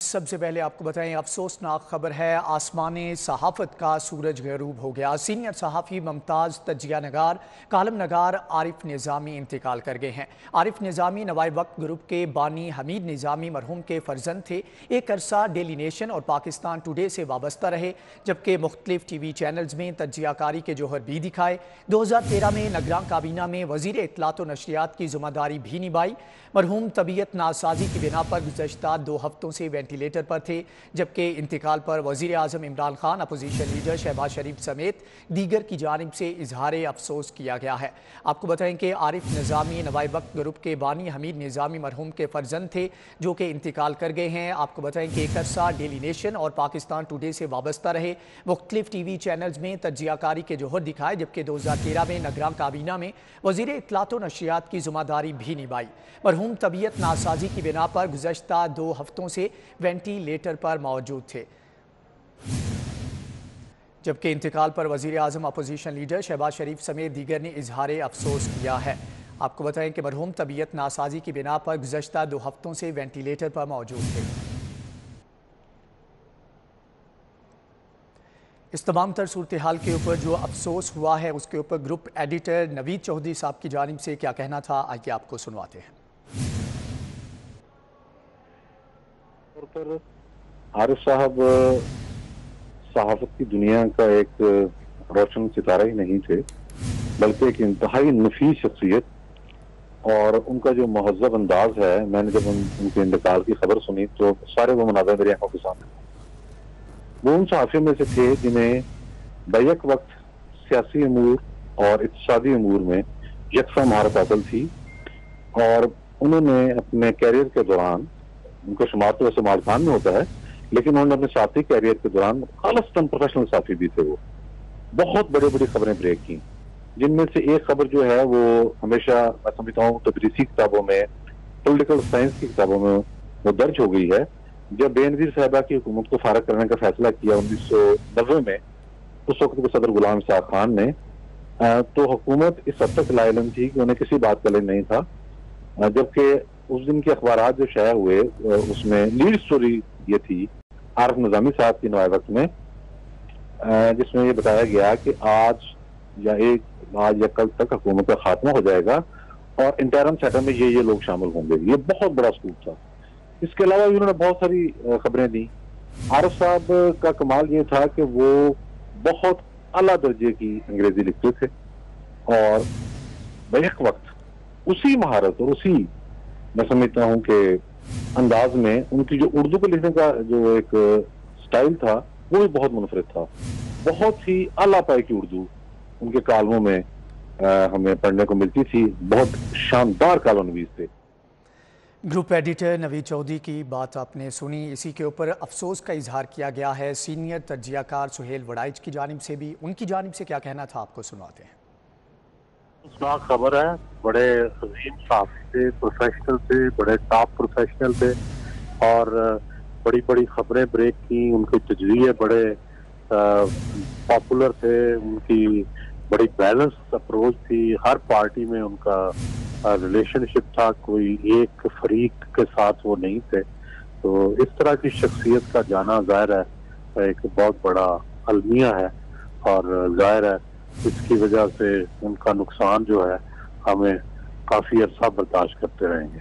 سب سے پہلے آپ کو بتائیں افسوسناک خبر ہے، آسمان صحافت کا سورج غروب ہو گیا۔ سینئر صحافی ممتاز تجزیہ نگار کالم نگار عارف نظامی انتقال کر گئے ہیں۔ عارف نظامی نوائے وقت گروپ کے بانی حمید نظامی مرحوم کے فرزند تھے۔ ایک عرصہ ڈیلی نیشن اور پاکستان ٹوڈے سے وابستہ رہے، جبکہ مختلف ٹی وی چینلز میں تجزیہ کاری کے جوہر بھی دکھائے۔ 2013 میں نگراں کابینہ میں وزیر اطلاعات و نشریات کی ذمہ داری بھی نبھائی۔ مرحوم طبیعت ناسازی کی بنا پر گزشتہ 2 ہفتوں سے وینٹیلیٹر پر تھے، جبکہ انتقال پر وزیر اعظم عمران خان، اپوزیشن لیڈر شہباز شریف سمیت دیگر کی جانب سے اظہار افسوس کیا گیا ہے۔ آپ کو بتائیں کہ عارف نظامی نوائے وقت گروپ کے بانی حمید نظامی مرحوم کے فرزند تھے، جو کہ انتقال کر گئے ہیں۔ آپ کو بتائیں کہ ایک عرصہ ڈیلی نیشن اور پاکستان ٹوڈے سے وابستہ رہے، مختلف ٹی وی چینلز میں تجزیہ کاری کے جوہر دکھائے، جبکہ 2013 میں نگراں کابینہ میں وزیر اطلاعات و نشریات کی ذمہ داری بھی نبھائی۔ مرحوم طبیعت ناسازی کی بنا پر گزشتہ 2 ہفتوں سے وینٹیلیٹر پر موجود تھے، جبکہ انتقال پر وزیر اعظم، اپوزیشن لیڈر شہباز شریف سمیت دیگر نے اظہار افسوس کیا ہے۔ آپ کو بتائیں کہ مرحوم طبیعت ناسازی کی بنا پر گزشتہ 2 ہفتوں سے وینٹیلیٹر پر موجود تھے۔ اس تمام تر صورتحال کے اوپر جو افسوس ہوا ہے، اس کے اوپر گروپ ایڈیٹر نوید چودھری صاحب کی جانب سے کیا کہنا تھا، آئیے آپ کو سنواتے ہیں۔ عارف صاحب صحافت کی دنیا کا ایک روشن ستارہ ہی نہیں تھے، بلکہ ایک انتہائی نفیس شخصیت، اور ان کا جو مہذب انداز ہے، میں نے جب ان کے انتقال کی خبر سنی تو سارے وہ مناظر میری آنکھوں کے سامنے۔ وہ ان صحافیوں میں سے تھے جنہیں بیک وقت سیاسی امور اور اقتصادی امور میں یکساں مہارت حاصل تھی، اور انہوں نے اپنے کیریئر کے دوران، ان کا شمار تو ویسے مال خان میں ہوتا ہے، لیکن انہوں نے اپنے ساتھی کیریئر کے دوران خالصتاً پروفیشنل صحافی بھی تھے۔ وہ بہت بڑی بڑی خبریں بریک کی، جن میں سے ایک خبر جو ہے وہ ہمیشہ میں سمجھتا ہوں تدریسی کتابوں میں، پولیٹیکل سائنس کی کتابوں میں وہ درج ہو گئی ہے۔ جب بے نظیر صاحبہ کی حکومت کو فارغ کرنے کا فیصلہ کیا 1990 میں، اس وقت کے صدر غلام اسحاق خان نے، تو حکومت اس حد تک لا علم تھی کہ انہیں کسی بات کا علم نہیں تھا، جبکہ اس دن کے اخبارات جو شائع ہوئے اس میں لیڈ سٹوری یہ تھی عارف نظامی صاحب کی نوائے وقت میں، جس میں یہ بتایا گیا کہ آج یا کل تک حکومت کا خاتمہ ہو جائے گا اور انٹرم سیٹر میں یہ لوگ شامل ہوں گے۔ یہ بہت بڑا سکوپ تھا۔ اس کے علاوہ انہوں نے بہت ساری خبریں دی۔ عارف صاحب کا کمال یہ تھا کہ وہ بہت اعلیٰ درجے کی انگریزی لکھتے تھے، اور بیک وقت اسی مہارت اور اسی میں سمجھتا ہوں کہ انداز میں ان کی جو اردو کو لکھنے کا جو ایک سٹائل تھا وہ بھی بہت منفرد تھا۔ بہت ہی اعلیٰ پائے کی اردو ان کے کالموں میں ہمیں پڑھنے کو ملتی تھی۔ بہت شاندار کالم نویس تھے۔ گروپ ایڈیٹر نوید چودھری کی بات آپ نے سنی، اسی کے اوپر افسوس کا اظہار کیا گیا ہے سینئر تجزیہ کار سہیل وڑائچ کی جانب سے بھی۔ ان کی جانب سے کیا کہنا تھا، آپ کو سنواتے ہیں۔ افسوسناک خبر ہے، بڑے عظیم صحافی تھے، پروفیشنل تھے، بڑے ٹاپ پروفیشنل تھے، اور بڑی بڑی خبریں بریک کی۔ ان کے تجزیے بڑے پاپولر تھے، ان کی بڑی بیلنس اپروچ تھی، ہر پارٹی میں ان کا ریلیشن شپ تھا، کوئی ایک فریق کے ساتھ وہ نہیں تھے۔ تو اس طرح کی شخصیت کا جانا ظاہر ہے ایک بہت بڑا المیہ ہے، اور ظاہر ہے اس کی وجہ سے ان کا نقصان جو ہے ہمیں کافی عرصہ برداشت کرتے رہیں گے۔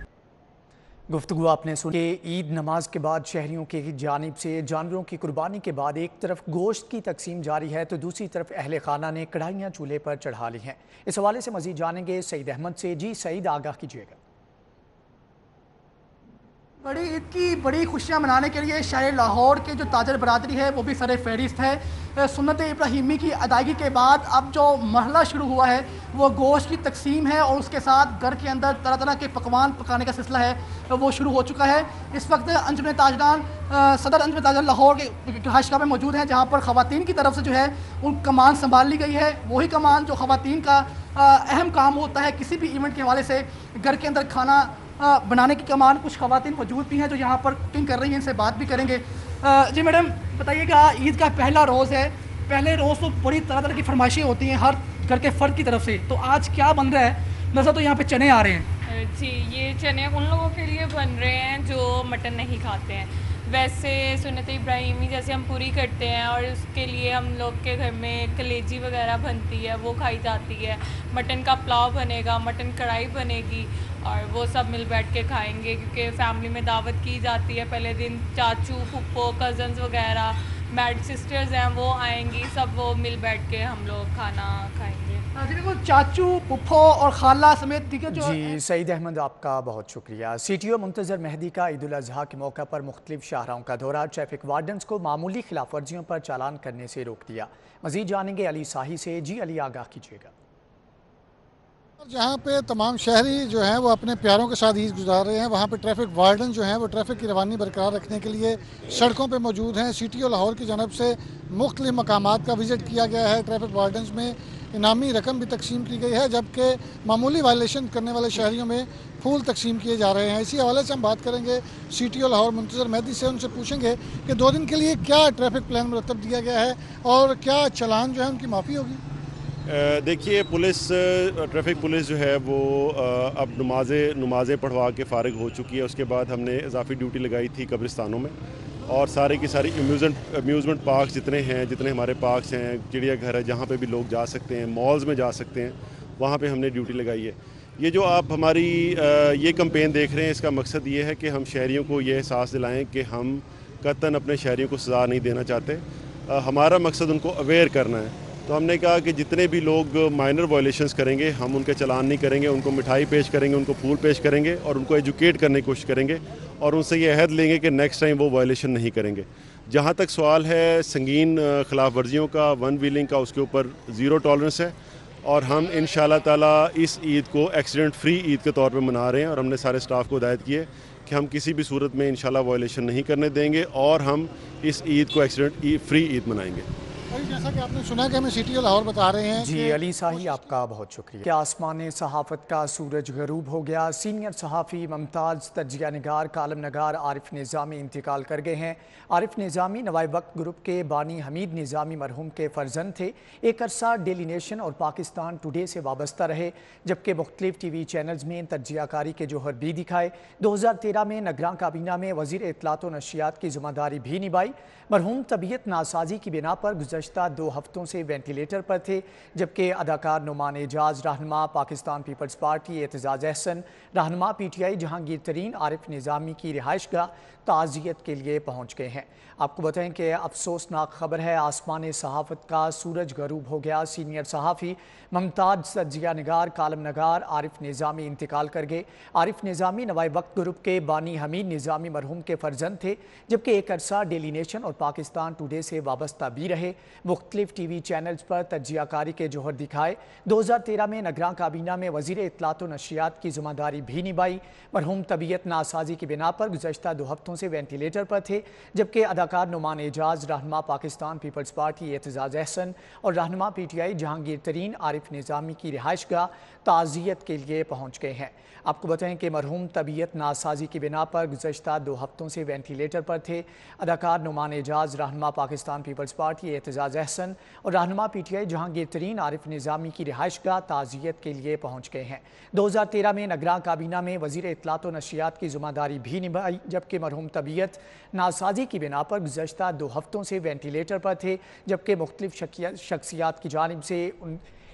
گفتگو آپ نے سنی کہ عید نماز کے بعد شہریوں کی جانب سے جانوروں کی قربانی کے بعد ایک طرف گوشت کی تقسیم جاری ہے تو دوسری طرف اہل خانہ نے کڑھائیاں چولہے پر چڑھا لی ہیں۔ اس حوالے سے مزید جانیں گے سعید احمد سے۔ جی سعید، آگاہ کیجیے گا۔ بڑی عید کی بڑی خوشیاں منانے کے لیے شہر لاہور کے جو تاجر برادری ہے وہ بھی سر فہرست ہے۔ سنت ابراہیمی کی ادائیگی کے بعد اب جو مرحلہ شروع ہوا ہے وہ گوشت کی تقسیم ہے، اور اس کے ساتھ گھر کے اندر طرح طرح کے پکوان پکانے کا سلسلہ ہے وہ شروع ہو چکا ہے۔ اس وقت انجمن تاجران صدر انجمن تاجران لاہور کے رہائشگاہ میں موجود ہیں، جہاں پر خواتین کی طرف سے جو ہے ان کمان سنبھال لی گئی ہے۔ وہی کمان جو خواتین کا اہم کام ہوتا ہے کسی بھی ایونٹ کے حوالے سے، گھر کے اندر کھانا بنانے کی کمان۔ کچھ خواتین موجود بھی ہیں جو یہاں پر کوکنگ کر رہی ہیں، ان سے بات بھی کریں گے۔ جی میڈم بتائیے گا، عید کا پہلا روز ہے، پہلے روز تو بڑی طرح طرح کی فرمائشیں ہوتی ہیں ہر گھر کے فرد کی طرف سے، تو آج کیا بن رہا ہے؟ نظر تو یہاں پہ چنے آ رہے ہیں۔ جی، یہ چنے ان لوگوں کے لیے بن رہے ہیں جو مٹن نہیں کھاتے ہیں۔ ویسے سنت ابراہیمی جیسے ہم پوری کرتے ہیں اور اس کے لیے ہم لوگ کے گھر میں کلیجی وغیرہ بنتی ہے، وہ کھائی جاتی ہے، مٹن کا پلاؤ بنے گا، مٹن کڑھائی بنے گی اور وہ سب مل بیٹھ کے کھائیں گے، کیونکہ فیملی میں دعوت کی جاتی ہے پہلے دن، چاچو پھپھو کزنز وغیرہ میرڈ سسٹرز ہیں وہ آئیں گی، سب وہ مل بیٹھ کے ہم لوگ کھانا کھائیں گے۔ جی بالکل، چاچو پھپھو اور خالہ سمیت دیگر جو جی سعید احمد، آپ کا بہت شکریہ۔ سی ٹی او منتظر مہدی کا عید الاضحیٰ کے موقع پر مختلف شاہراہوں کا دورہ، ٹریفک وارڈنز کو معمولی خلاف ورزیوں پر چالان کرنے سے روک دیا۔ مزید جانیں گے علی ساہی سے۔ جی علی، آگاہ کیجیے گا۔ جہاں پہ تمام شہری جو ہیں وہ اپنے پیاروں کے ساتھ عید گزار رہے ہیں، وہاں پہ ٹریفک وارڈن جو ہیں وہ ٹریفک کی روانی برقرار رکھنے کے لیے سڑکوں پہ موجود ہیں۔ سی ٹی او لاہور کی جانب سے مختلف مقامات کا وزٹ کیا گیا ہے، ٹریفک وارڈنز میں انعامی رقم بھی تقسیم کی گئی ہے، جبکہ معمولی وائلیشن کرنے والے شہریوں میں پھول تقسیم کیے جا رہے ہیں۔ اسی حوالے سے ہم بات کریں گے سی ٹی او لاہور منتظر مہدی سے، ان سے پوچھیں گے کہ 2 دن کے لیے کیا ٹریفک پلان مرتب دیا گیا ہے اور کیا چلان جو ہے ان کی معافی ہوگی۔ دیکھیے، ٹریفک پولیس جو ہے وہ اب نمازیں پڑھوا کے فارغ ہو چکی ہے۔ اس کے بعد ہم نے اضافی ڈیوٹی لگائی تھی قبرستانوں میں، اور سارے کی ساری امیوزمنٹ پارکس جتنے ہمارے پارکس ہیں، چڑیا گھر ہے جہاں پہ بھی لوگ جا سکتے ہیں، مالز میں جا سکتے ہیں، وہاں پہ ہم نے ڈیوٹی لگائی ہے۔ یہ جو آپ ہماری یہ کمپین دیکھ رہے ہیں، اس کا مقصد یہ ہے کہ ہم شہریوں کو یہ احساس دلائیں کہ ہم قطعاً اپنے شہریوں کو سزا نہیں دینا چاہتے۔ ہمارا مقصد ان کو اویئر کرنا ہے۔ تو ہم نے کہا کہ جتنے بھی لوگ مائنر وائلیشنز کریں گے ہم ان کے چلان نہیں کریں گے، ان کو مٹھائی پیش کریں گے، ان کو پھول پیش کریں گے اور ان کو ایجوکیٹ کرنے کی کوشش کریں گے، اور ان سے یہ عہد لیں گے کہ نیکسٹ ٹائم وہ وائلیشن نہیں کریں گے۔ جہاں تک سوال ہے سنگین خلاف ورزیوں کا، ون ویلنگ کا، اس کے اوپر 0 ٹالرنس ہے، اور ہم انشاءاللہ تعالیٰ اس عید کو ایکسیڈنٹ فری عید کے طور پہ منا رہے ہیں، اور ہم نے سارے سٹاف کو ہدایت کی ہے کہ ہم کسی بھی صورت میں انشاءاللہ وائلیشن نہیں کرنے دیں گے، اور ہم اس عید کو ایکسیڈنٹ فری عید منائیں گے۔ جیسا کہ آپ نے سنا کہ ہمیں سی ٹی او لاہور بتا رہے ہیں جی علی ساہی، آپ کا بہت شکریہ۔ کیا آسمان صحافت کا سورج غروب ہو گیا؟ سینئر صحافی ممتاز تجزیہ نگار کالم نگار عارف نظامی انتقال کر گئے ہیں۔ عارف نظامی نوائے وقت گروپ کے بانی حمید نظامی مرحوم کے فرزند تھے۔ ایک عرصہ ڈیلی نیشن اور پاکستان ٹوڈے سے وابستہ رہے، جبکہ مختلف ٹی وی چینلز میں تجزیہ کاری کے جوہر بھی دکھائے۔ 2013 میں نگراں کابینہ میں وزیر اطلاعات و نشریات کی ذمہ داری بھی نبھائی۔ مرحوم طبیعت ناسازی کی بنا پر گزشتہ 2 ہفتوں سے وینٹیلیٹر پر تھے، جبکہ اداکار نعمان اعجاز، رہنما پاکستان پیپلز پارٹی اعتزاز احسن، رہنما پی ٹی آئی جہانگیر ترین عارف نظامی کی رہائش گاہ تعزیت کے لیے پہنچ گئے ہیں۔ آپ کو بتائیں کہ افسوسناک خبر ہے، آسمان صحافت کا سورج غروب ہو گیا۔ سینئر صحافی ممتاز تجزیہ نگار کالم نگار عارف نظامی انتقال کر گئے۔ عارف نظامی نوائے وقت گروپ کے بانی حمید نظامی مرحوم کے فرزند تھے، جبکہ ایک عرصہ ڈیلی نیشن اور پاکستان ٹوڈے سے وابستہ بھی رہے، مختلف ٹی وی چینلز پر تجزیہ کاری کے جوہر دکھائے۔ 2013 میں نگراں کابینہ میں وزیر اطلاعات و نشریات کی ذمہ داری بھی نبھائی۔ مرحوم طبیعت ناسازی کی بنا پر گزشتہ 2 ہفتوں سے وینٹیلیٹر پر تھے، جبکہ اداکار نعمان اعجاز، رہنما پاکستان پیپلز پارٹی اعتزاز احسن اور رہنما پی ٹی آئی جہانگیر ترین عارف نظامی کی رہائش گاہ تعزیت کے لیے پہنچ گئے ہیں۔ آپ کو بتائیں کہ مرحوم طبیعت ناسازی کی بنا پر گزشتہ 2 ہفتوں سے وینٹیلیٹر پر تھے۔ اداکار نعمان اعجاز، رہنما پاکستان پیپلز پارٹی اعتزاز احسن اور رہنما پی ٹی آئی جہانگیر ترین عارف نظامی کی رہائش گاہ تعزیت کے لیے پہنچ گئے ہیں۔ 2013 میں نگراں کابینہ میں وزیر اطلاعات و نشریات کی ذمہ داری بھی نبھائی، جبکہ مرحوم طبیعت ناسازی کی بنا پر گزشتہ 2 ہفتوں سے وینٹیلیٹر پر تھے، جبکہ مختلف شخصیات کی جانب سے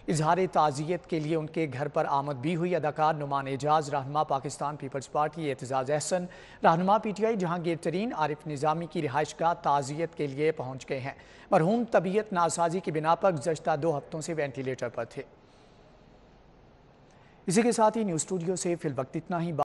اظہار تعزیت کے لیے ان کے گھر پر آمد بھی ہوئی۔ اداکار نعمان اعجاز، رہنما پاکستان پیپلز پارٹی اعتزاز احسن، رہنما پی ٹی آئی جہانگیر ترین عارف نظامی کی رہائش گاہ تعزیت کے لیے پہنچ گئے ہیں۔ مرحوم طبیعت ناسازی کی بنا پر گزشتہ 2 ہفتوں سے وینٹیلیٹر پر تھے۔ اسی کے ساتھ ہی نیوز اسٹوڈیو سے فی الوقت اتنا ہی۔